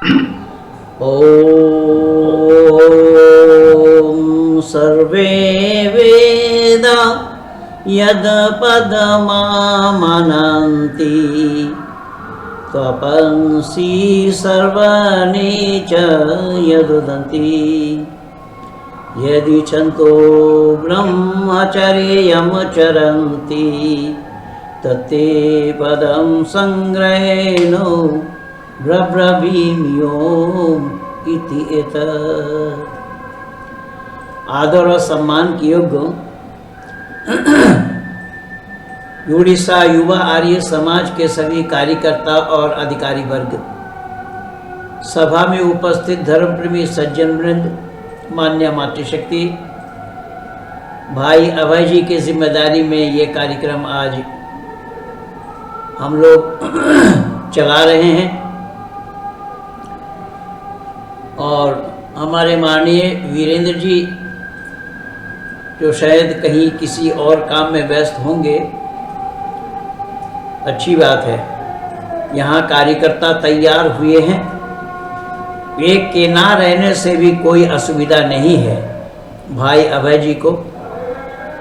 ॐ सर्वे वेदा यदपदमामनन्ति त्वपंसि सर्वाणि च यदुदन्ति यदि छन्तो ब्रह्मचर्यमचरन्ति तत्ते पदं संग्रहेण ब्रवीम्योम इति एतत्। आदर और सम्मान की योग्य उड़ीसा युवा आर्य समाज के सभी कार्यकर्ता और अधिकारी वर्ग, सभा में उपस्थित धर्मप्रेमी सज्जन वृंद, मान्य मातृशक्ति, भाई अभय जी की जिम्मेदारी में ये कार्यक्रम आज हम लोग चला रहे हैं और हमारे माननीय वीरेंद्र जी जो शायद कहीं किसी और काम में व्यस्त होंगे, अच्छी बात है। यहाँ कार्यकर्ता तैयार हुए हैं, एक के ना रहने से भी कोई असुविधा नहीं है। भाई अभय जी को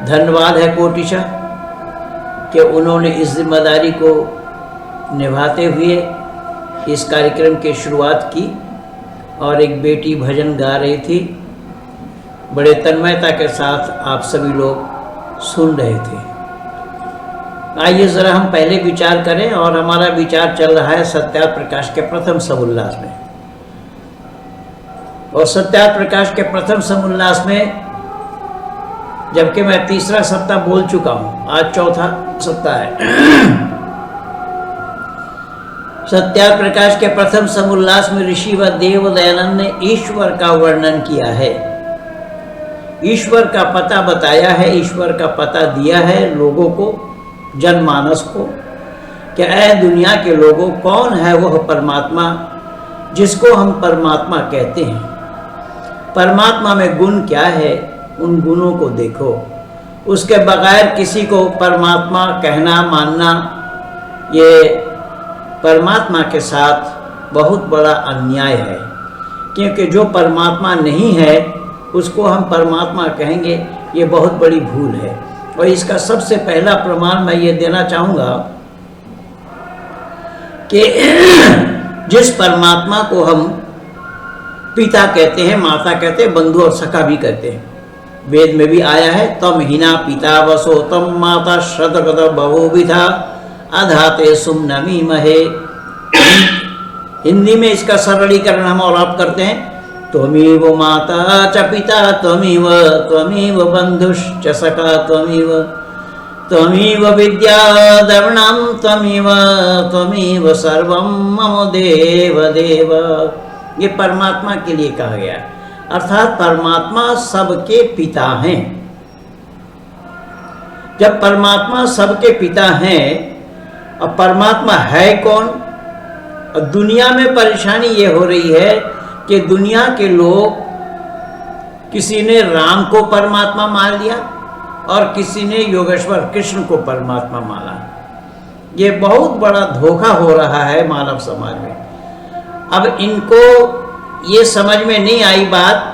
धन्यवाद है कोटिशा कि उन्होंने इस जिम्मेदारी को निभाते हुए इस कार्यक्रम की शुरुआत की और एक बेटी भजन गा रही थी, बड़े तन्मयता के साथ आप सभी लोग सुन रहे थे। आइए ज़रा हम पहले विचार करें, और हमारा विचार चल रहा है सत्याप्रकाश के प्रथम समोल्लास में। और सत्याप्रकाश के प्रथम समोल्लास में जबकि मैं तीसरा सप्ताह बोल चुका हूँ, आज चौथा सप्ताह है। सत्याप्रकाश के प्रथम समोल्लास में ऋषि व देव दयानंद ने ईश्वर का वर्णन किया है, ईश्वर का पता बताया है, ईश्वर का पता दिया है लोगों को, जनमानस को, कि ऐ दुनिया के लोगों, कौन है वह परमात्मा जिसको हम परमात्मा कहते हैं। परमात्मा में गुण क्या है, उन गुणों को देखो। उसके बगैर किसी को परमात्मा कहना मानना, ये परमात्मा के साथ बहुत बड़ा अन्याय है, क्योंकि जो परमात्मा नहीं है उसको हम परमात्मा कहेंगे, ये बहुत बड़ी भूल है। और इसका सबसे पहला प्रमाण मैं ये देना चाहूँगा कि जिस परमात्मा को हम पिता कहते हैं, माता कहते हैं, बंधु और सखा भी कहते हैं, वेद में भी आया है, तम हिना पिता वसो तम माता शतगत बहुविधा अधाते सुम नमी महे। हिंदी में इसका सरलीकरण हम और आप करते हैं, त्वमेव माता च पिता त्वमेव बंधुश्च सखा त्वमेव विद्या द्रविणं त्वमेव सर्वं मम देव देव। ये परमात्मा के लिए कहा गया, अर्थात परमात्मा सबके पिता हैं। जब परमात्मा सबके पिता हैं, अब परमात्मा है कौन? और दुनिया में परेशानी ये हो रही है कि दुनिया के लोग, किसी ने राम को परमात्मा मान लिया और किसी ने योगेश्वर कृष्ण को परमात्मा माना। ये बहुत बड़ा धोखा हो रहा है मानव समाज में। अब इनको ये समझ में नहीं आई बात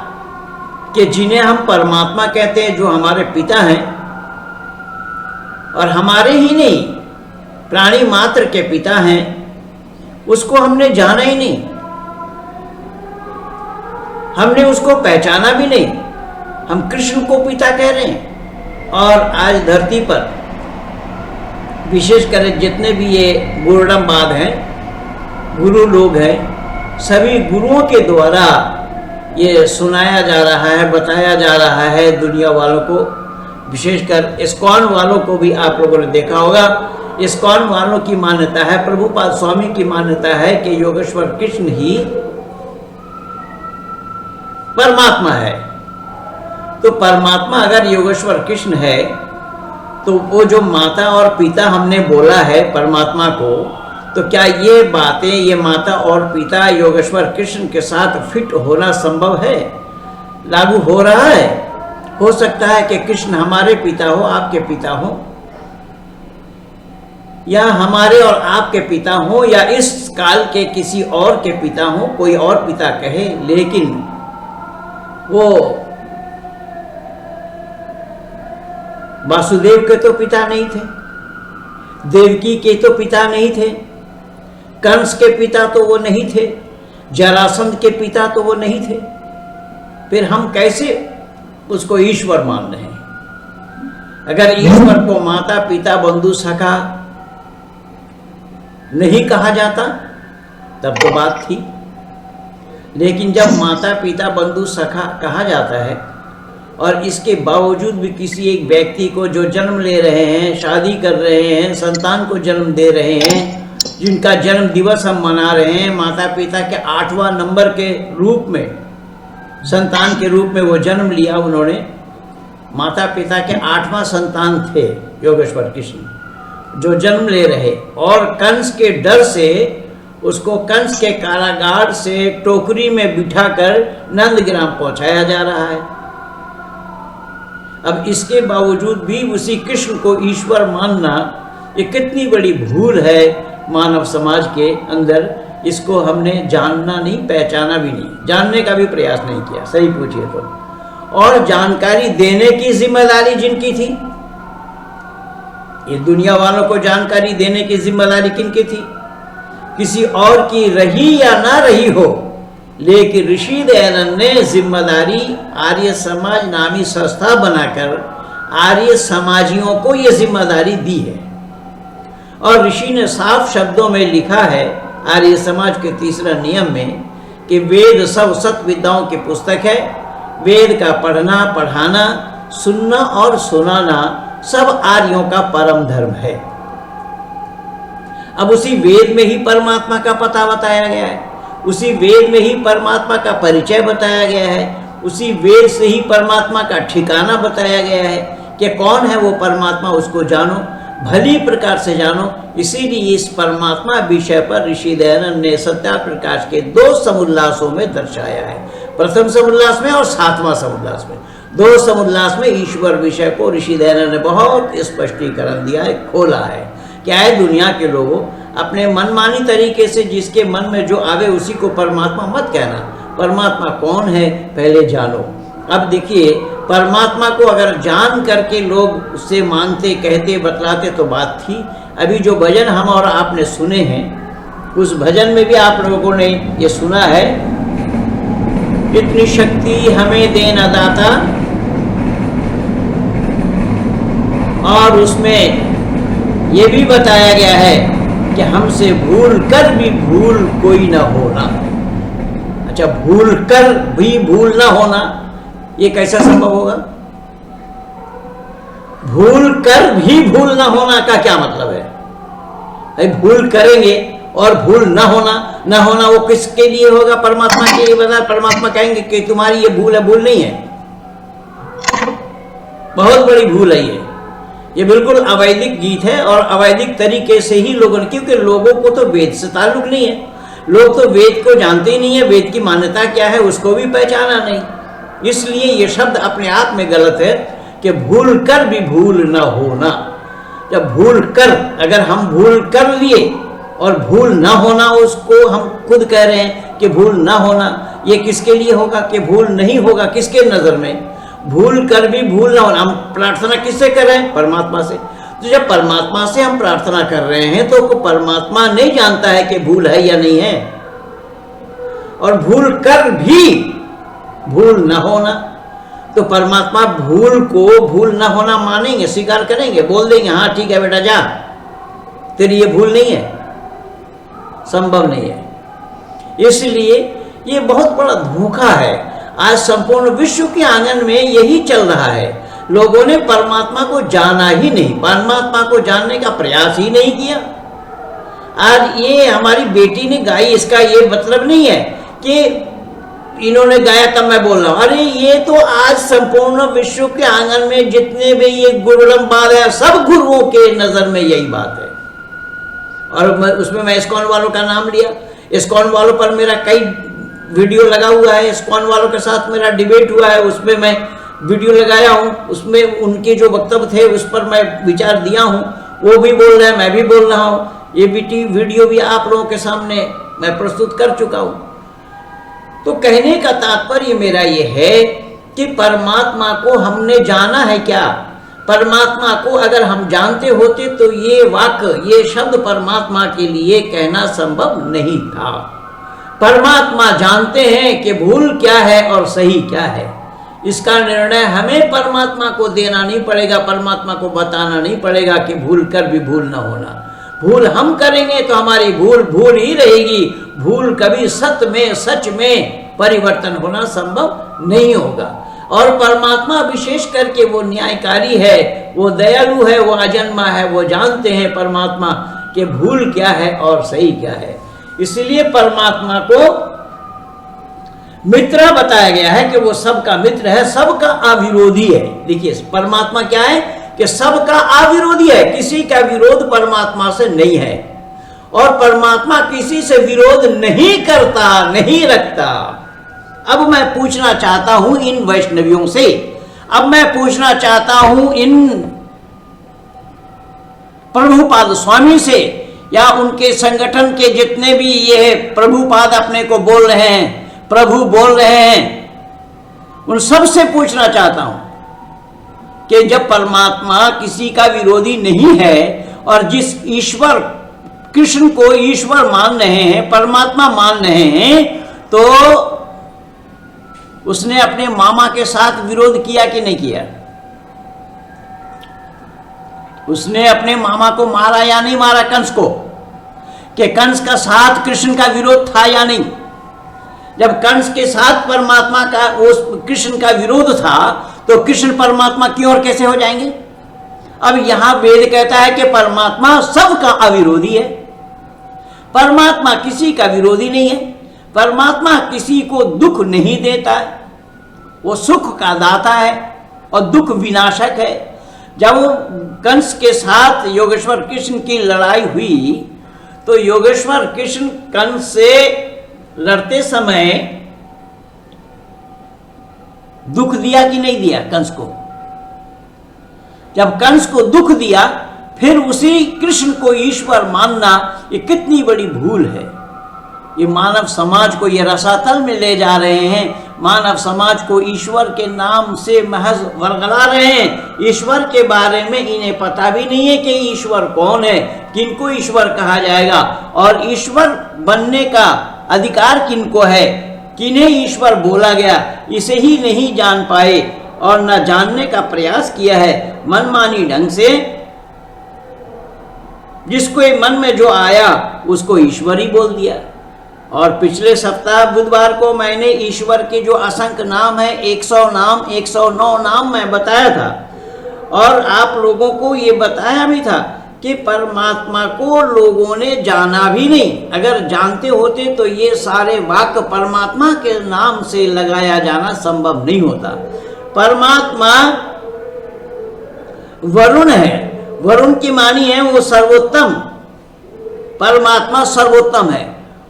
कि जिन्हें हम परमात्मा कहते हैं, जो हमारे पिता हैं, और हमारे ही नहीं प्राणी मात्र के पिता हैं, उसको हमने जाना ही नहीं, हमने उसको पहचाना भी नहीं। हम कृष्ण को पिता कह रहे हैं। और आज धरती पर विशेषकर जितने भी ये गुरुडमवाद हैं, गुरु लोग हैं, सभी गुरुओं के द्वारा ये सुनाया जा रहा है, बताया जा रहा है दुनिया वालों को, विशेषकर इस्कॉन वालों को भी आप लोगों ने देखा होगा। इस्कॉन वालों की मान्यता है, प्रभुपाद स्वामी की मान्यता है कि योगेश्वर कृष्ण ही परमात्मा है। तो परमात्मा अगर योगेश्वर कृष्ण है, तो वो जो माता और पिता हमने बोला है परमात्मा को, तो क्या ये बातें, ये माता और पिता योगेश्वर कृष्ण के साथ फिट होना संभव है, लागू हो रहा है? हो सकता है कि कृष्ण हमारे पिता हो, आपके पिता हो, या हमारे और आपके पिता हों या इस काल के किसी और के पिता हों, कोई और पिता कहे, लेकिन वो वासुदेव के तो पिता नहीं थे, देवकी के तो पिता नहीं थे, कंस के पिता तो वो नहीं थे, जरासंध के पिता तो वो नहीं थे, फिर हम कैसे उसको ईश्वर मान रहे हैं? अगर ईश्वर को माता पिता बंधु सखा नहीं कहा जाता तब तो बात थी, लेकिन जब माता पिता बंधु सखा कहा जाता है और इसके बावजूद भी किसी एक व्यक्ति को जो जन्म ले रहे हैं, शादी कर रहे हैं, संतान को जन्म दे रहे हैं, जिनका जन्म दिवस हम मना रहे हैं, माता पिता के 8वां नंबर के रूप में, संतान के रूप में वो जन्म लिया उन्होंने, माता पिता के 8वां संतान थे योगेश्वर कृष्ण जो जन्म ले रहे, और कंस के डर से उसको कंस के कारागार से टोकरी में बिठाकर नंदग्राम पहुंचाया जा रहा है। अब इसके बावजूद भी उसी कृष्ण को ईश्वर मानना ये कितनी बड़ी भूल है मानव समाज के अंदर। इसको हमने जानना नहीं, पहचाना भी नहीं, जानने का भी प्रयास नहीं किया, सही पूछिए तो। और जानकारी देने की जिम्मेदारी जिनकी थी, ये दुनिया वालों को जानकारी देने की जिम्मेदारी किनकी थी? किसी और की रही या ना रही हो, लेकिन ऋषि दयानंद ने जिम्मेदारी आर्य समाज नामी संस्था बनाकर आर्य समाजियों को यह जिम्मेदारी दी है। और ऋषि ने साफ शब्दों में लिखा है आर्य समाज के 3रा नियम में कि वेद सब सत विद्याओं की पुस्तक है, वेद का पढ़ना पढ़ाना, सुनना और सुनाना सब आर्यों का परम धर्म है। अब उसी वेद में ही परमात्मा का पता बताया गया है, उसी वेद में ही परमात्मा का परिचय बताया गया है, उसी वेद से ही परमात्मा का ठिकाना बताया गया है कि कौन है वो परमात्मा, उसको जानो, भली प्रकार से जानो। इसीलिए इस परमात्मा विषय पर ऋषि दयानंद ने सत्याप्रकाश के 2 समुल्लासों में दर्शाया है, प्रथम समुल्लास में और 7वां समुल्लास में। 2 समुल्लास में ईश्वर विषय को ऋषि दयानंद ने बहुत स्पष्टीकरण दिया है, खोला है। क्या है, दुनिया के लोगों, अपने मनमानी तरीके से जिसके मन में जो आवे उसी को परमात्मा मत कहना। परमात्मा कौन है पहले जानो। अब देखिए, परमात्मा को अगर जान करके लोग उससे मानते, कहते, बतलाते तो बात थी। अभी जो भजन हम और आपने सुने हैं, उस भजन में भी आप लोगों ने ये सुना है, इतनी शक्ति हमें देना दाता, और उसमें ये भी बताया गया है कि हमसे भूल कर भी भूल कोई ना होना। अच्छा, भूल कर भी भूल ना होना, ये कैसा संभव होगा? भूल कर भी भूल ना होना का क्या मतलब है? भाई भूल करेंगे और भूल ना होना वो किसके लिए होगा? परमात्मा के लिए बता। परमात्मा कहेंगे कि तुम्हारी ये भूल है, भूल नहीं है, बहुत बड़ी भूल है ये बिल्कुल अवैधिक गीत है और अवैधिक तरीके से ही लोगों ने, क्योंकि लोगों को तो वेद से ताल्लुक नहीं है, लोग तो वेद को जानते ही नहीं है, वेद की मान्यता क्या है उसको भी पहचाना नहीं। इसलिए ये शब्द अपने आप में गलत है कि भूल कर भी भूल ना होना। जब भूल कर, अगर हम भूल कर लिए और भूल ना होना उसको हम खुद कह रहे हैं कि भूल ना होना, ये किसके लिए होगा कि भूल नहीं होगा? किसके नजर में? भूल कर भी भूल ना होना। हम प्रार्थना किससे कर रहे हैं? परमात्मा से। तो जब परमात्मा से हम प्रार्थना कर रहे हैं तो परमात्मा नहीं जानता है कि भूल है या नहीं है। और भूल कर भी भूल ना होना, तो परमात्मा भूल को भूल ना होना मानेंगे, स्वीकार करेंगे, बोल देंगे हाँ ठीक है बेटा जा, तेरी ये भूल नहीं है, संभव नहीं है। इसलिए ये बहुत बड़ा धोखा है। आज संपूर्ण विश्व के आंगन में यही चल रहा है। लोगों ने परमात्मा को जाना ही नहीं, परमात्मा को जानने का प्रयास ही नहीं किया। आज ये हमारी बेटी ने गाई, इसका ये मतलब नहीं है कि इन्होंने गाया तब मैं बोल रहा हूं। अरे ये तो आज संपूर्ण विश्व के आंगन में जितने भी ये गुरुड़म बात है, सब गुरुओं के नजर में यही बात है। और उसमें मैं इस्कॉन वालों का नाम लिया। इस्कॉन वालों पर मेरा कई वीडियो लगा हुआ है, इस्कॉन वालों के साथ मेरा डिबेट हुआ है, उसमें मैं वीडियो लगाया हूँ, उसमें उनके जो वक्तव्य थे उस पर मैं विचार दिया हूँ। वो भी बोल रहे हैं, मैं भी बोल रहा हूं, ये वीडियो भी आप लोगों के सामने मैं प्रस्तुत कर चुका हूं। तो कहने का तात्पर्य मेरा ये है कि परमात्मा को हमने जाना है क्या? परमात्मा को अगर हम जानते होते तो ये वाक्य, ये शब्द परमात्मा के लिए कहना संभव नहीं था। परमात्मा जानते हैं कि भूल क्या है और सही क्या है। इसका निर्णय हमें परमात्मा को देना नहीं पड़ेगा, परमात्मा को बताना नहीं पड़ेगा कि भूल कर भी भूल ना होना। भूल हम करेंगे तो हमारी भूल भूल ही रहेगी। भूल कभी सत्य में, सच में परिवर्तन होना संभव नहीं होगा। और परमात्मा विशेष करके वो न्यायकारी है, वो दयालु है, वो अजन्मा है, वो जानते हैं परमात्मा कि भूल क्या है और सही क्या है। इसलिए परमात्मा को मित्र बताया गया है कि वो सबका मित्र है, सबका अविरोधी है। देखिए परमात्मा क्या है कि सबका अविरोधी है, किसी का विरोध परमात्मा से नहीं है। और परमात्मा किसी से विरोध नहीं करता, नहीं रखता। अब मैं पूछना चाहता हूं इन वैष्णवियों से, अब मैं पूछना चाहता हूं इन प्रभुपाद स्वामी से, या उनके संगठन के जितने भी ये प्रभुपाद अपने को बोल रहे हैं, प्रभु बोल रहे हैं, उन सब से पूछना चाहता हूं कि जब परमात्मा किसी का विरोधी नहीं है और जिस ईश्वर कृष्ण को ईश्वर मान रहे हैं, परमात्मा मान रहे हैं, तो उसने अपने मामा के साथ विरोध किया कि नहीं किया? उसने अपने मामा को मारा या नहीं मारा, कंस को? कि कंस का साथ कृष्ण का विरोध था या नहीं? जब कंस के साथ परमात्मा का, उस कृष्ण का विरोध था, तो कृष्ण परमात्मा की ओर कैसे हो जाएंगे? अब यहां वेद कहता है कि परमात्मा सबका अविरोधी है। परमात्मा किसी का विरोधी नहीं है। परमात्मा किसी को दुख नहीं देता है, वो सुख का दाता है और दुख विनाशक है। जब कंस के साथ योगेश्वर कृष्ण की लड़ाई हुई, तो योगेश्वर कृष्ण कंस से लड़ते समय दुख दिया कि नहीं दिया कंस को? जब कंस को दुख दिया, फिर उसी कृष्ण को ईश्वर मानना, ये कितनी बड़ी भूल है। ये मानव समाज को ये रसातल में ले जा रहे हैं। मानव समाज को ईश्वर के नाम से महज वरगला रहे हैं। ईश्वर के बारे में इन्हें पता भी नहीं है कि ईश्वर कौन है, किनको ईश्वर कहा जाएगा, और ईश्वर बनने का अधिकार किनको है, किन्हें ईश्वर बोला गया, इसे ही नहीं जान पाए और न जानने का प्रयास किया है। मनमानी ढंग से जिसको मन में जो आया उसको ईश्वर ही बोल दिया। और पिछले सप्ताह बुधवार को मैंने ईश्वर के जो असंख्य नाम है, 100 नाम, 109 नाम मैं बताया था, और आप लोगों को ये बताया भी था कि परमात्मा को लोगों ने जाना भी नहीं। अगर जानते होते तो ये सारे वाक्य परमात्मा के नाम से लगाया जाना संभव नहीं होता। परमात्मा वरुण है, वरुण की मानी है वो सर्वोत्तम, परमात्मा सर्वोत्तम है।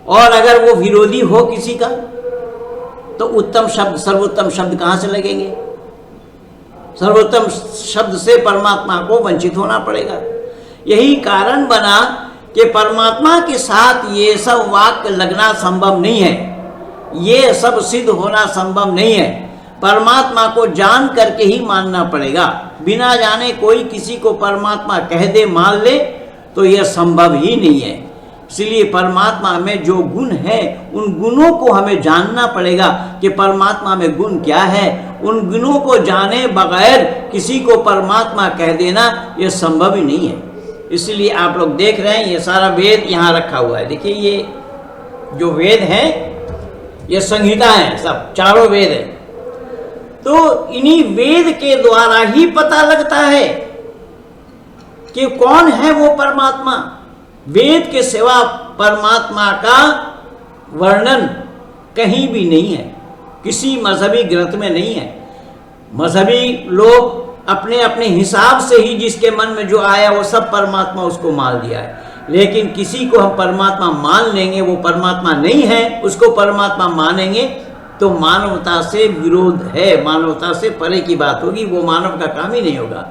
और अगर वो विरोधी हो किसी का, तो उत्तम शब्द, सर्वोत्तम शब्द कहां से लगेंगे? सर्वोत्तम शब्द से परमात्मा को वंचित होना पड़ेगा। यही कारण बना कि परमात्मा के साथ ये सब वाक्य लगना संभव नहीं है, ये सब सिद्ध होना संभव नहीं है। परमात्मा को जान करके ही मानना पड़ेगा। बिना जाने कोई किसी को परमात्मा कह दे, मान ले, तो यह संभव ही नहीं है। इसलिए परमात्मा में जो गुण है, उन गुणों को हमें जानना पड़ेगा कि परमात्मा में गुण क्या है। उन गुणों को जाने बगैर किसी को परमात्मा कह देना यह संभव ही नहीं है। इसलिए आप लोग देख रहे हैं ये सारा वेद यहाँ रखा हुआ है। देखिए ये जो वेद है, ये संहिता है, सब चारों वेद है। तो इन्हीं वेद के द्वारा ही पता लगता है कि कौन है वो परमात्मा। वेद के सिवा परमात्मा का वर्णन कहीं भी नहीं है, किसी मजहबी ग्रंथ में नहीं है। मजहबी लोग अपने अपने हिसाब से ही जिसके मन में जो आया वो सब परमात्मा उसको मान लिया है। लेकिन किसी को हम परमात्मा मान लेंगे, वो परमात्मा नहीं है, उसको परमात्मा मानेंगे, तो मानवता से विरोध है, मानवता से परे की बात होगी, वो मानव का काम ही नहीं होगा।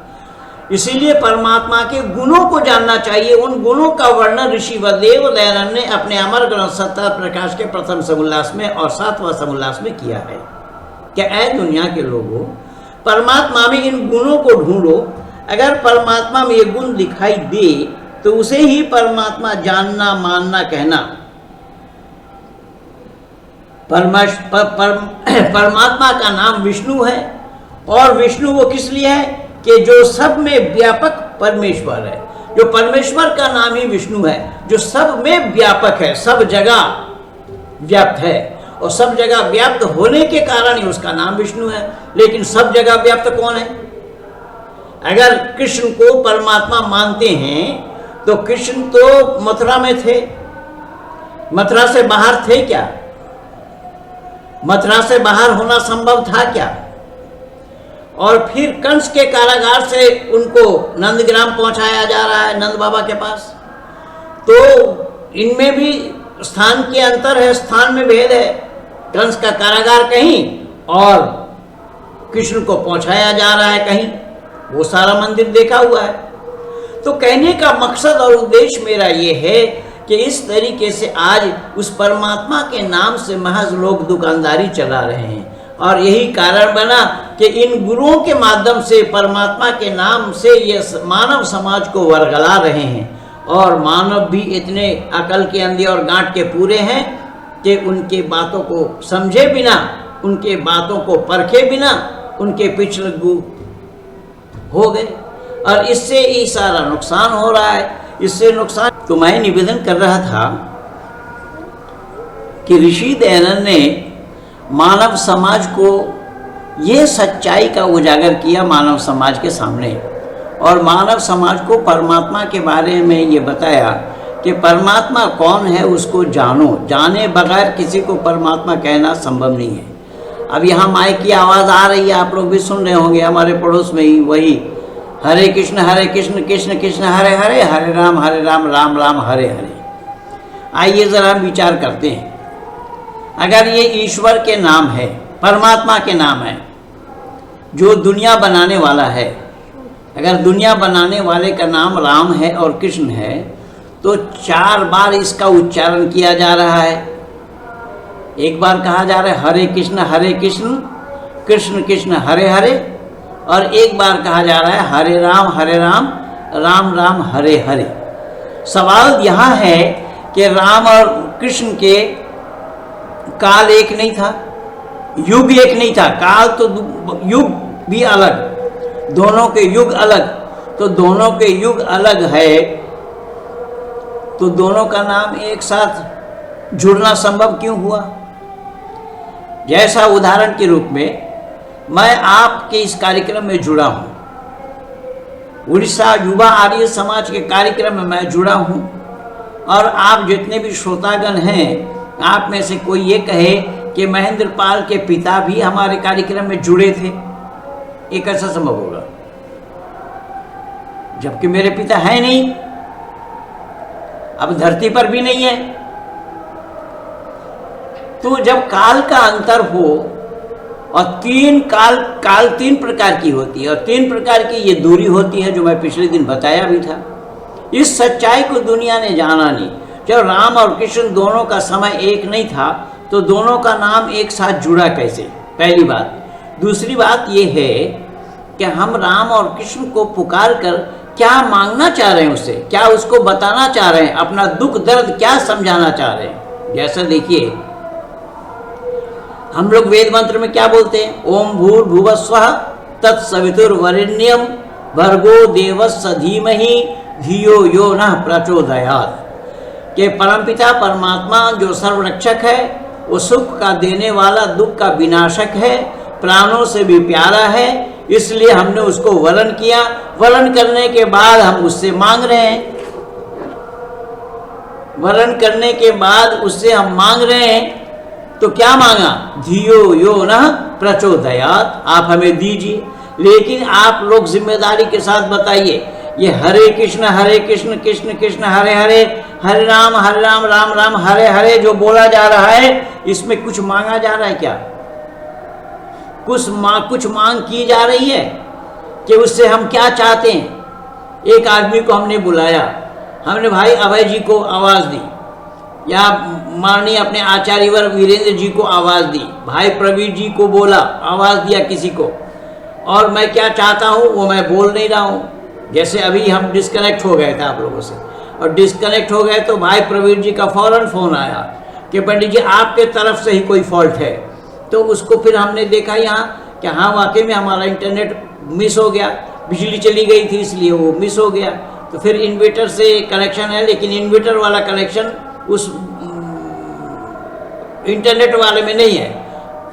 इसीलिए परमात्मा के गुणों को जानना चाहिए। उन गुणों का वर्णन ऋषि वदेव दयानंद ने अपने अमर ग्रंथ सत्ता प्रकाश के प्रथम समोल्लास में और 7वां समोल्लास में किया है। क्या ऐ दुनिया के लोगों, परमात्मा में इन गुणों को ढूंढो। अगर परमात्मा में ये गुण दिखाई दे तो उसे ही परमात्मा जानना, मानना, कहना। परमात्मा का नाम विष्णु है, और विष्णु वो किस लिए है कि जो सब में व्यापक परमेश्वर है। जो परमेश्वर का नाम ही विष्णु है, जो सब में व्यापक है, सब जगह व्याप्त है, और सब जगह व्याप्त होने के कारण ही उसका नाम विष्णु है। लेकिन सब जगह व्याप्त कौन है? अगर कृष्ण को परमात्मा मानते हैं तो कृष्ण तो मथुरा में थे, मथुरा से बाहर थे क्या? मथुरा से बाहर होना संभव था क्या? और फिर कंस के कारागार से उनको नंदग्राम पहुंचाया जा रहा है, नंद बाबा के पास। तो इनमें भी स्थान के अंतर है, स्थान में भेद है। कंस का कारागार कहीं और कृष्ण को पहुंचाया जा रहा है कहीं। वो सारा मंदिर देखा हुआ है। तो कहने का मकसद और उद्देश्य मेरा ये है कि इस तरीके से आज उस परमात्मा के नाम से महज लोग दुकानदारी चला रहे हैं, और यही कारण बना कि इन गुरुओं के माध्यम से परमात्मा के नाम से ये मानव समाज को वर्गला रहे हैं। और मानव भी इतने अकल के अंधे और गांठ के पूरे हैं कि उनके बातों को समझे बिना, उनके बातों को परखे बिना उनके पीछे लगू हो गए, और इससे ही सारा नुकसान हो रहा है। इससे नुकसान तो मैं निवेदन कर रहा था कि ऋषि दयानंद ने मानव समाज को ये सच्चाई का उजागर किया मानव समाज के सामने, और मानव समाज को परमात्मा के बारे में ये बताया कि परमात्मा कौन है उसको जानो। जाने बगैर किसी को परमात्मा कहना संभव नहीं है। अब यहाँ माइक की आवाज़ आ रही है, आप लोग भी सुन रहे होंगे। हमारे पड़ोस में ही वही हरे कृष्ण कृष्ण कृष्ण हरे हरे, हरे राम राम राम हरे हरे। आइए ज़रा हम विचार करते हैं, अगर ये ईश्वर के नाम है, परमात्मा के नाम है, जो दुनिया बनाने वाला है, अगर दुनिया बनाने वाले का नाम राम है और कृष्ण है, तो 4 बार इसका उच्चारण किया जा रहा है। एक बार कहा जा रहा है हरे कृष्ण कृष्ण कृष्ण हरे हरे, और एक बार कहा जा रहा है हरे राम राम राम हरे हरे। सवाल यहाँ है कि राम और कृष्ण के काल एक नहीं था, युग एक नहीं था। काल तो युग भी अलग, दोनों के युग अलग। तो दोनों के युग अलग है, तो दोनों का नाम एक साथ जुड़ना संभव क्यों हुआ? जैसा उदाहरण के रूप में मैं आपके इस कार्यक्रम में जुड़ा हूँ, उड़ीसा युवा आर्य समाज के कार्यक्रम में मैं जुड़ा हूँ, और आप जितने भी श्रोतागण हैं, आप में से कोई ये कहे कि महेंद्र पाल के पिता भी हमारे कार्यक्रम में जुड़े थे, ये कैसा संभव होगा? जबकि मेरे पिता है नहीं, अब धरती पर भी नहीं है। तो जब काल का अंतर हो, और काल 3 प्रकार की होती है, और 3 प्रकार की ये दूरी होती है, जो मैं पिछले दिन बताया भी था। इस सच्चाई को दुनिया ने जाना नहीं। जब राम और कृष्ण दोनों का समय एक नहीं था, तो दोनों का नाम एक साथ जुड़ा कैसे? पहली बात। दूसरी बात ये है कि हम राम और कृष्ण को पुकार कर क्या मांगना चाह रहे हैं उससे, क्या उसको बताना चाह रहे हैं, अपना दुख दर्द क्या समझाना चाह रहे हैं। जैसा देखिए, हम लोग वेद मंत्र में क्या बोलते हैं? ओम भूर्भुवस्वः तत्सवितुर्वरेण्यं भर्गो देवस्य धीमहि धियो यो नः प्रचोदयात्। कि परमपिता परमात्मा जो सर्वरक्षक है, वो सुख का देने वाला, दुख का विनाशक है, प्राणों से भी प्यारा है, इसलिए हमने उसको वरण किया। वरण करने के बाद हम उससे मांग रहे हैं, वरण करने के बाद उससे हम मांग रहे हैं। तो क्या मांगा? धियो यो नः प्रचोदयात्, आप हमें दीजिए। लेकिन आप लोग जिम्मेदारी के साथ बताइए, ये हरे कृष्ण कृष्ण कृष्ण हरे हरे, हरे राम राम राम हरे हरे जो बोला जा रहा है, इसमें कुछ मांगा जा रहा है क्या? कुछ मांग की जा रही है कि उससे हम क्या चाहते हैं? एक आदमी को हमने बुलाया, हमने भाई अभय जी को आवाज़ दी, या माननीय अपने आचार्यवर वीरेंद्र जी को आवाज़ दी, भाई प्रवीण जी को बोला, आवाज़ दिया किसी को, और मैं क्या चाहता हूँ वो मैं बोल नहीं रहा हूँ। जैसे अभी हम डिस्कनेक्ट हो गए थे आप लोगों से, और डिस्कनेक्ट हो गए तो भाई प्रवीण जी का फ़ौरन फ़ोन आया कि पंडित जी आपके तरफ से ही कोई फॉल्ट है। तो उसको फिर हमने देखा यहाँ कि हाँ वाकई में हमारा इंटरनेट मिस हो गया, बिजली चली गई थी इसलिए वो मिस हो गया। तो फिर इन्वर्टर से कनेक्शन है, लेकिन इन्वर्टर वाला कनेक्शन उस इंटरनेट वाले में नहीं है।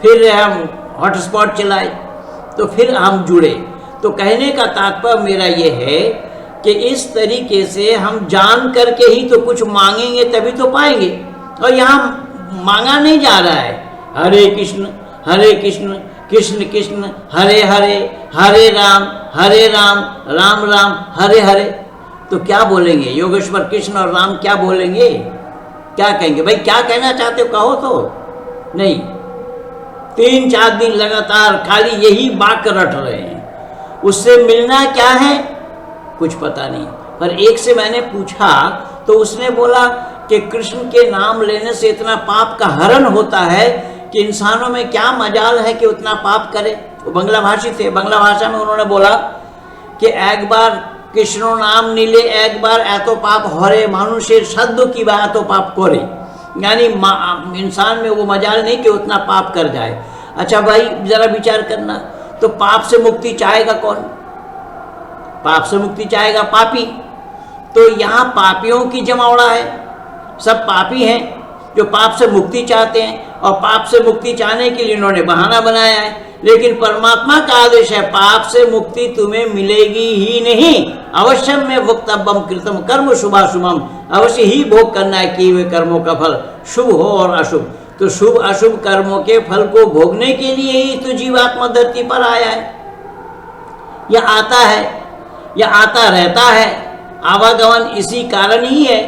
फिर हम हॉटस्पॉट चलाए तो फिर हम जुड़े। तो कहने का तात्पर्य मेरा ये है कि इस तरीके से हम जान करके ही तो कुछ मांगेंगे तभी तो पाएंगे, और यहाँ मांगा नहीं जा रहा है। हरे कृष्ण कृष्ण कृष्ण हरे हरे, हरे राम राम राम हरे हरे। तो क्या बोलेंगे योगेश्वर कृष्ण और राम, क्या बोलेंगे, क्या कहेंगे? भाई क्या कहना चाहते हो कहो तो। नहीं, 3-4 दिन लगातार खाली यही वाक्य रट रहे हैं। उससे मिलना क्या है कुछ पता नहीं। पर एक से मैंने पूछा तो उसने बोला कि कृष्ण के नाम लेने से इतना पाप का हरण होता है कि इंसानों में क्या मजाल है कि उतना पाप करे। वो बंगला भाषी थे, बंगला भाषा में उन्होंने बोला कि एक बार कृष्ण नाम नीले एक बार एत पाप हरे मानुषेर शब्द की बात तो पाप करे, यानी इंसान में वो मजाल नहीं कि उतना पाप कर जाए। अच्छा भाई जरा विचार करना, तो पाप से मुक्ति चाहेगा कौन? पाप से मुक्ति चाहेगा पापी। तो यहाँ पापियों की जमावड़ा है, सब पापी हैं जो पाप से मुक्ति चाहते हैं, और पाप से मुक्ति चाहने के लिए इन्होंने बहाना बनाया है। लेकिन परमात्मा का आदेश है पाप से मुक्ति तुम्हें मिलेगी ही नहीं। अवश्य में वक्तव्यम कृतम कर्म शुभाशुभम, अवश्य ही भोग करना है कि वे कर्मों का फल शुभ हो और अशुभ। तो शुभ अशुभ कर्मों के फल को भोगने के लिए ही तो जीवात्मा धरती पर आया है, या आता है, या आता रहता है। आवागमन इसी कारण ही है,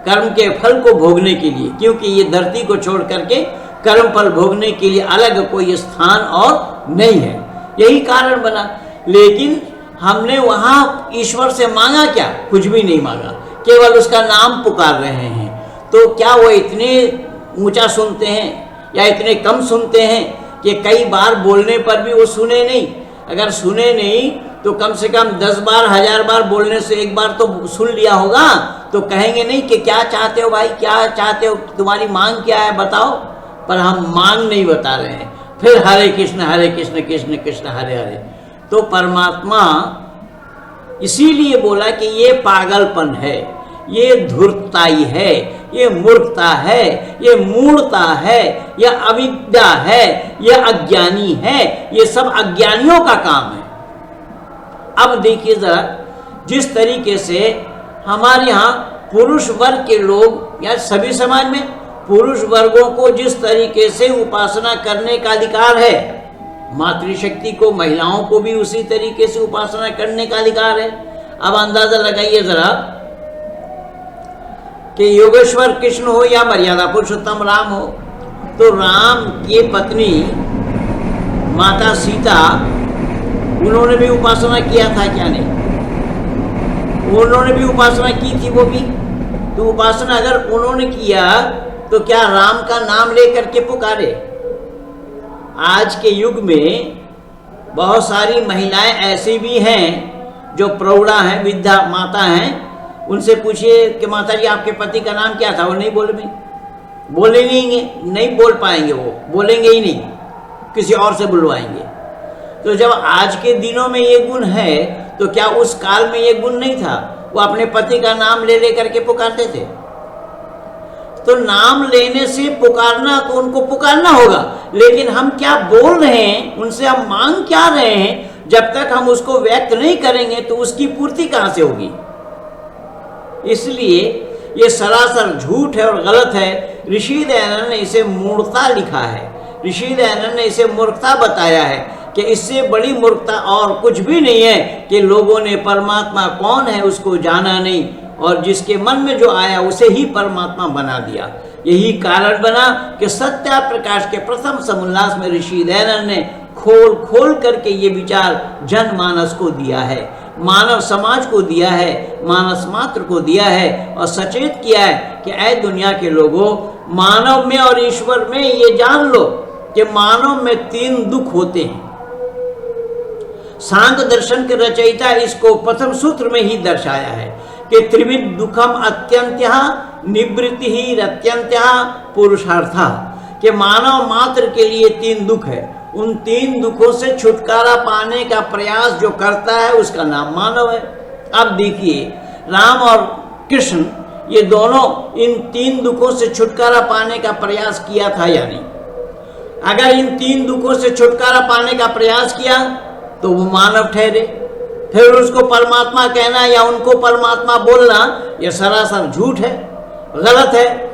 कर्म के फल को भोगने के लिए, क्योंकि ये धरती को छोड़ करके कर्म फल भोगने के लिए अलग कोई स्थान और नहीं है, यही कारण बना। लेकिन हमने वहाँ ईश्वर से मांगा क्या? कुछ भी नहीं मांगा, केवल उसका नाम पुकार रहे हैं। तो क्या वो इतने ऊंचा सुनते हैं या इतने कम सुनते हैं कि कई बार बोलने पर भी वो सुने नहीं? अगर सुने नहीं तो कम से कम 10 बार 1000 बार बोलने से एक बार तो सुन लिया होगा। तो कहेंगे नहीं कि क्या चाहते हो भाई, क्या चाहते हो, तुम्हारी मांग क्या है बताओ। पर हम मांग नहीं बता रहे हैं। फिर हरे कृष्ण कृष्ण कृष्ण हरे हरे। तो परमात्मा इसीलिए बोला कि ये पागलपन है, ये धूर्तताई है, ये मूर्खता है, ये मूढ़ता है, ये अविद्या है, ये अज्ञानी है, ये सब अज्ञानियों का काम है। अब देखिए जरा, जिस तरीके से हमारे यहाँ पुरुष वर्ग के लोग या सभी समाज में पुरुष वर्गों को जिस तरीके से उपासना करने का अधिकार है, मातृशक्ति को महिलाओं को भी उसी तरीके से उपासना करने का अधिकार है। अब अंदाजा लगाइए जरा कि योगेश्वर कृष्ण हो या मर्यादा पुरुषोत्तम राम हो, तो राम की पत्नी माता सीता, उन्होंने भी उपासना किया था क्या? नहीं, उन्होंने भी उपासना की थी वो भी। तो उपासना अगर उन्होंने किया तो क्या राम का नाम लेकर के पुकारे? आज के युग में बहुत सारी महिलाएं ऐसी भी हैं जो प्रौढ़ा हैं, वृद्धा माता हैं। उनसे पूछिए कि माता जी आपके पति का नाम क्या था, वो नहीं बोलेंगे, नहीं बोल पाएंगे, वो बोलेंगे ही नहीं, किसी और से बुलवाएंगे। तो जब आज के दिनों में ये गुण है तो क्या उस काल में ये गुण नहीं था? वो अपने पति का नाम ले करके पुकारते थे। तो नाम लेने से पुकारना तो उनको पुकारना होगा, लेकिन हम क्या बोल रहे हैं, उनसे हम मांग क्या रहे हैं, जब तक हम उसको व्यक्त नहीं करेंगे तो उसकी पूर्ति कहाँ से होगी? इसलिए ये सरासर झूठ है और गलत है। ऋषि दयानंद ने इसे मूर्खता लिखा है, ऋषि दयानंद ने इसे मूर्खता बताया है कि इससे बड़ी मूर्खता और कुछ भी नहीं है कि लोगों ने परमात्मा कौन है उसको जाना नहीं, और जिसके मन में जो आया उसे ही परमात्मा बना दिया। यही कारण बना कि सत्या प्रकाश के प्रथम समुल्लास में ऋषि दयानंद ने खोल करके ये विचार जनमानस को दिया है। मानव समाज को दिया है, मानस मात्र को दिया है और सचेत किया है कि ऐ दुनिया के लोगों, मानव में और ईश्वर में ये जान लो कि मानव में 3 दुख होते हैं। सांख्य दर्शन के रचयिता इसको प्रथम सूत्र में ही दर्शाया है कि त्रिविध दुखम अत्यंत्य निवृत्ति ही रत्यंत्य पुरुषार्थ, कि मानव मात्र के लिए 3 दुख है। उन 3 दुखों से छुटकारा पाने का प्रयास जो करता है उसका नाम मानव है। अब देखिए, राम और कृष्ण ये दोनों इन 3 दुखों से छुटकारा पाने का प्रयास किया था या नहीं? अगर इन 3 दुखों से छुटकारा पाने का प्रयास किया तो वो मानव ठहरे। फिर उसको परमात्मा कहना या उनको परमात्मा बोलना यह सरासर झूठ है, गलत है।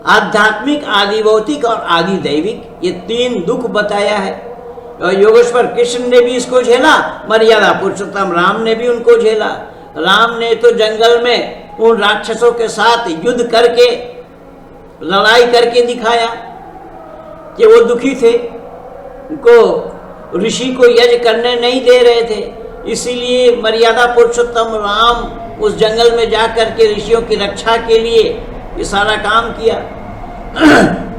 आध्यात्मिक, आदि भौतिक और आदि दैविक, ये 3 दुख बताया है। और योगेश्वर कृष्ण ने भी इसको झेला, मर्यादा पुरुषोत्तम राम ने भी उनको झेला। राम ने तो जंगल में उन राक्षसों के साथ युद्ध करके, लड़ाई करके दिखाया कि वो दुखी थे, उनको ऋषि को यज्ञ करने नहीं दे रहे थे। इसीलिए मर्यादा पुरुषोत्तम राम उस जंगल में जा कर के ऋषियों की रक्षा के लिए ये सारा काम किया।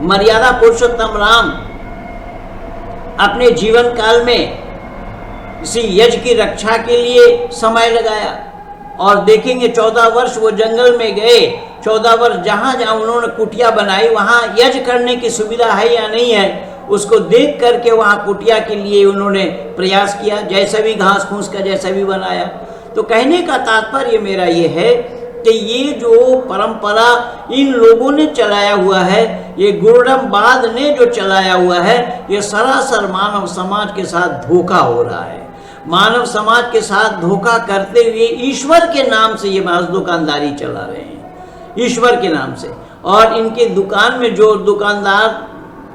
मर्यादा पुरुषोत्तम राम अपने जीवन काल में इसी यज्ञ की रक्षा के लिए समय लगाया। और देखेंगे 14 वर्ष वो जंगल में गए, 14 वर्ष जहाँ जहाँ उन्होंने कुटिया बनाई वहाँ यज्ञ करने की सुविधा है या नहीं है, उसको देख करके वहाँ कुटिया के लिए उन्होंने प्रयास किया, जैसा भी घास फूस का जैसा भी बनाया। तो कहने का तात्पर्य मेरा ये है कि ये जो परंपरा इन लोगों ने चलाया हुआ है, ये गुरुडमवाद ने जो चलाया हुआ है, ये सरासर मानव समाज के साथ धोखा हो रहा है। मानव समाज के साथ धोखा करते हुए ईश्वर के नाम से ये महज दुकानदारी चला रहे हैं, ईश्वर के नाम से। और इनके दुकान में जो दुकानदार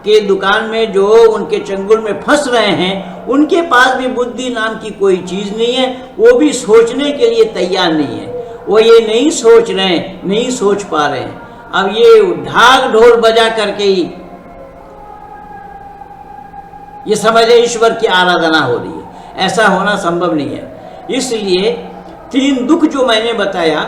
के दुकान में जो उनके चंगुल में फंस रहे हैं, उनके पास भी बुद्धि नाम की कोई चीज़ नहीं है, वो भी सोचने के लिए तैयार नहीं है। वो ये नहीं सोच रहे हैं, नहीं सोच पा रहे हैं। अब ये ढाक ढोल बजा करके ही ये समझ ले ईश्वर की आराधना हो रही है, ऐसा होना संभव नहीं है। इसलिए 3 दुख जो मैंने बताया,